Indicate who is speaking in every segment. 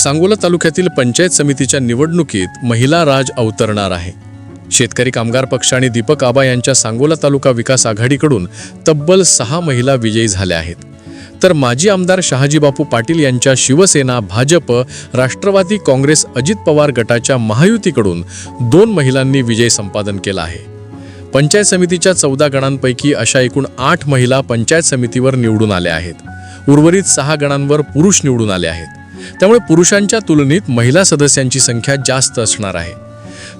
Speaker 1: सांगोला तालुक्यातील पंचायत समितीच्या निवडणुकीत महिला राज अवतरणार आहे. शेतकरी कामगार पक्ष आणि दीपक आबा यांच्या सांगोला तालुका विकास आघाडीकडून तब्बल 6 महिला विजयी झाल्या आहेत. तर माजी आमदार शहाजीबापू पाटील यांच्या शिवसेना, भाजप, राष्ट्रवादी काँग्रेस, अजित पवार गटाच्या महायुतीकडून 2 महिलांनी विजय संपादन केला आहे. पंचायत समितीच्या 14 गणांपैकी अशा एकूण 8 महिला पंचायत समितीवर निवडून आल्या आहेत. उर्वरित 6 गणांवर पुरुष निवडून आले आहेत. त्यामुळे पुरुषांच्या तुलनेत महिला सदस्यांची संख्या जास्त असणार आहे.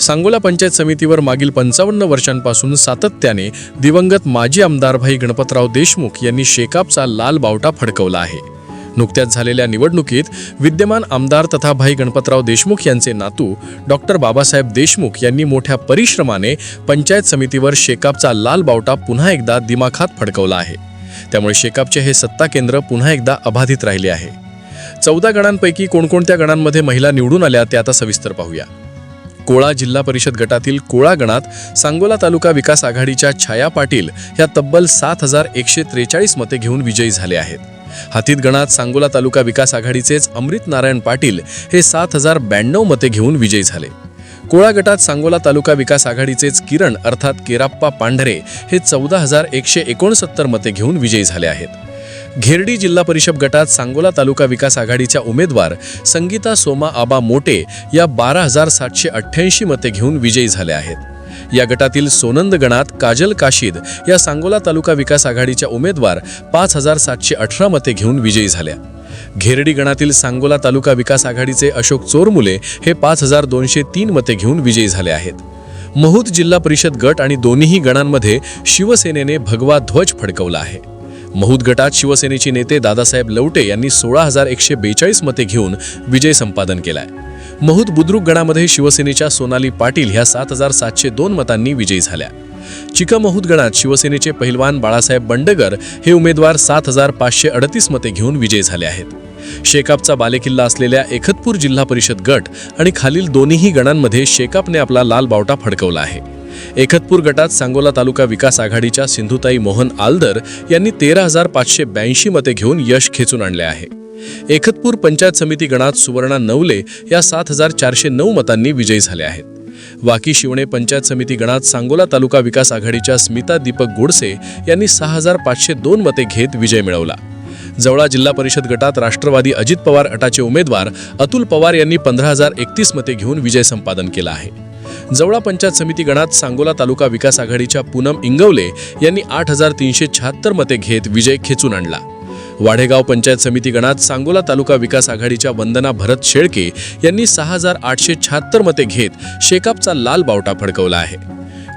Speaker 1: सांगोला पंचायत समितीवर मागील 55 वर्षांपासून सातत्याने दिवंगत माजी आमदार भाई गणपतराव देशमुख यांनी शेकापचा लाल बावटा फडकवला आहे. नुकत्याच झालेल्या निवडणुकीत विद्यमान आमदार तथा भाई गणपतराव देशमुख यांचे नातू डॉक्टर बाबासाहेब देशमुख यांनी मोठ्या परिश्रमाने पंचायत समितीवर शेकापचा लाल बावटा पुन्हा एकदा दिमाखात फडकवला आहे. त्यामुळे शेकापचे हे सत्ता केंद्र पुन्हा एकदा अबाधित राहिले आहे. 14 गणांपैकी कोणकोणत्या गणांमध्ये महिला निवडून आल्या ते आता सविस्तर पाहूया. कोळा जिल्हा परिषद गटातील कोळा गणात सांगोला तालुका विकास आघाडीच्या छाया पाटील ह्या तब्बल 7143 मते घेऊन विजयी झाले आहेत. हातीत गणात सांगोला तालुका विकास आघाडीचेच अमृत नारायण पाटील हे 7092 मते घेऊन विजयी झाले. कोळा गटात सांगोला तालुका विकास आघाडीचेच किरण अर्थात केराप्पा पांढरे हे 14169 मते घेऊन विजयी झाले आहेत. घेरडी जिल्हा परिषद गटात सांगोला तालुका विकास आघाडीच्या उमेदवार संगीता सोमा आबा मोटे या 12788 मते घेऊन विजयी झाल्या आहेत. या गटातील सोनंद गणात काजल काशीद या सांगोला तालुका विकास आघाडीच्या उमेदवार 5718 मते घेऊन विजयी झाल्या. घेरडी गणातील सांगोला तालुका विकास आघाडीचे अशोक चोरमुले हे 5203 मते घेऊन विजयी झाले आहेत. महूद जिल्हा परिषद गट आणि दोन्ही गणांमध्ये शिवसेनेने भगवा ध्वज फडकवला आहे. महूद गटात शिवसेनेचे नेते दादासाहेब लवटे यांनी 16142 मते घेऊन विजय संपादन केलाय. महूद बुद्रुक गणामध्ये शिवसेनेच्या सोनाली पाटील ह्या 7702 मतांनी विजयी झाल्या. चिकमहूद गणात शिवसेनेचे पहिलवान बाळासाहेब बंडगर हे उमेदवार 7538 मते घेऊन विजयी झाले आहेत. शेकापचा बालेकिल्ला असलेल्या एकतपूर जिल्हा परिषद गट आणि खालील दोन्ही गणांमध्ये शेकापने आपला लाल बावटा फडकवला आहे. एकतपूर गटात सांगोला तालुका विकास आघाडीच्या सिंधुताई मोहन आलदर यांनी 13582 मते घेऊन यश खेचून आणले आहे. एकतपूर पंचायत समिती गणात सुवर्णा नवले या 7409 मतांनी विजयी झाले आहेत. वाकी शिवणे पंचायत समिती गणात सांगोला तालुका विकास आघाडीच्या स्मिता दीपक गोडसे यांनी 6502 मते घेत विजय मिळवला. जवळा जिल्हा परिषद गटात राष्ट्रवादी अजित पवार गटाचे उमेदवार अतुल पवार यांनी 15031 मते घेऊन विजय संपादन केला आहे. जवळा पंचायत समिती गणात सांगोला तालुका विकास आघाडीच्या पूनम इंगवले यांनी 8376 मते घेत विजय खेचून आणला. वाढेगाव पंचायत समिती गणात सांगोला तालुका विकास आघाडीच्या वंदना भरत शेळके यांनी 6876 मते घेत शेकापचा लाल बावटा फडकवला आहे.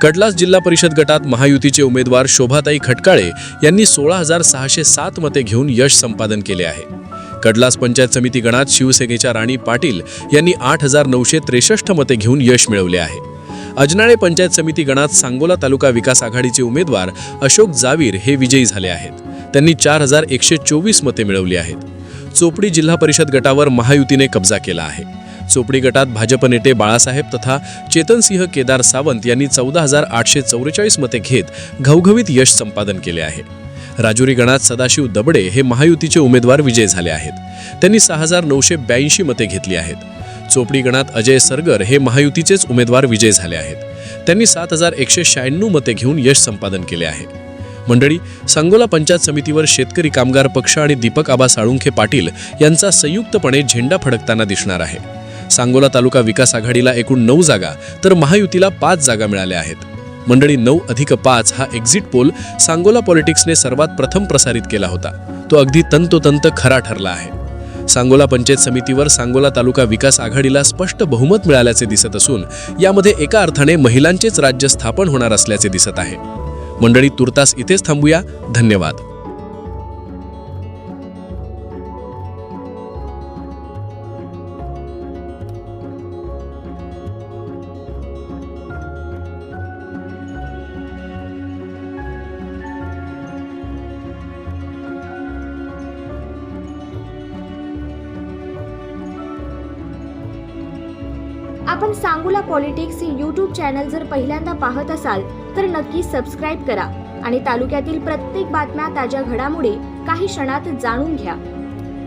Speaker 1: कडलास जिल्हा परिषद गटात महायुतीचे उमेदवार शोभाताई खटकाळे यांनी 16607 मते घेऊन यश संपादन केले आहे. कडलास पंचायत समिती गणात शिवसेनेच्या राणी पाटील यांनी 8963 मते घेऊन यश मिळवले आहे. अजनाळे पंचायत समिती गणात सांगोला तालुका विकास आघाडीचे उमेदवार अशोक जावीर हे विजयी झाले आहेत. त्यांनी 4124 मते मिळवली आहेत. चोपडी जिल्हा परिषद गटावर महायुतीने कब्जा केला आहे. चोपडी गटात भाजप नेते बाळासाहेब तथा चेतनसिंह केदार सावंत यांनी 14844 मते घेत घवघवीत यश संपादन केले आहे. राजुरी गणात सदाशिव दबडे हे महायुतीचे उमेदवार विजयी झाले आहेत. त्यांनी 6982 मते घेतली आहेत. चोपडी गणात अजय सरगर हे महायुतीचेच उमेदवार विजयी झाले आहेत. त्यांनी 7196 मते घेऊन यश संपादन केले आहे. मंडळी, सांगोला पंचायत समितीवर शेतकरी कामगार पक्ष आणि दीपक आबा साळुंखे पाटील यांचा संयुक्तपणे झेंडा फडकताना दिसणार आहे. सांगोला तालुका विकास आघाडीला एकूण 9 जागा तर महायुतीला 5 जागा मिळाल्या आहेत. मंडळी, 9+5 हा एक्झिट पोल सांगोला पॉलिटिक्सने सर्वात प्रथम प्रसारित केला होता. तो अगदी तंतोतंत खरा ठरला आहे. सांगोला पंचायत समितीवर सांगोला तालुका विकास आघाडीला स्पष्ट बहुमत मिळाल्याचे दिसत असून यामध्ये एका अर्थाने महिलांचेच राज्य स्थापन होणार असल्याचे दिसत आहे. मंडळी, तुर्तास इथेच थांबूया. धन्यवाद.
Speaker 2: आपण सांगोला पॉलिटिक्स हे यूट्यूब चॅनल जर पहिल्यांदा पाहत असाल तर नक्की सबस्क्राईब करा आणि तालुक्यातील प्रत्येक बातम्या, ताज्या घडामोडी काही क्षणात जाणून घ्या.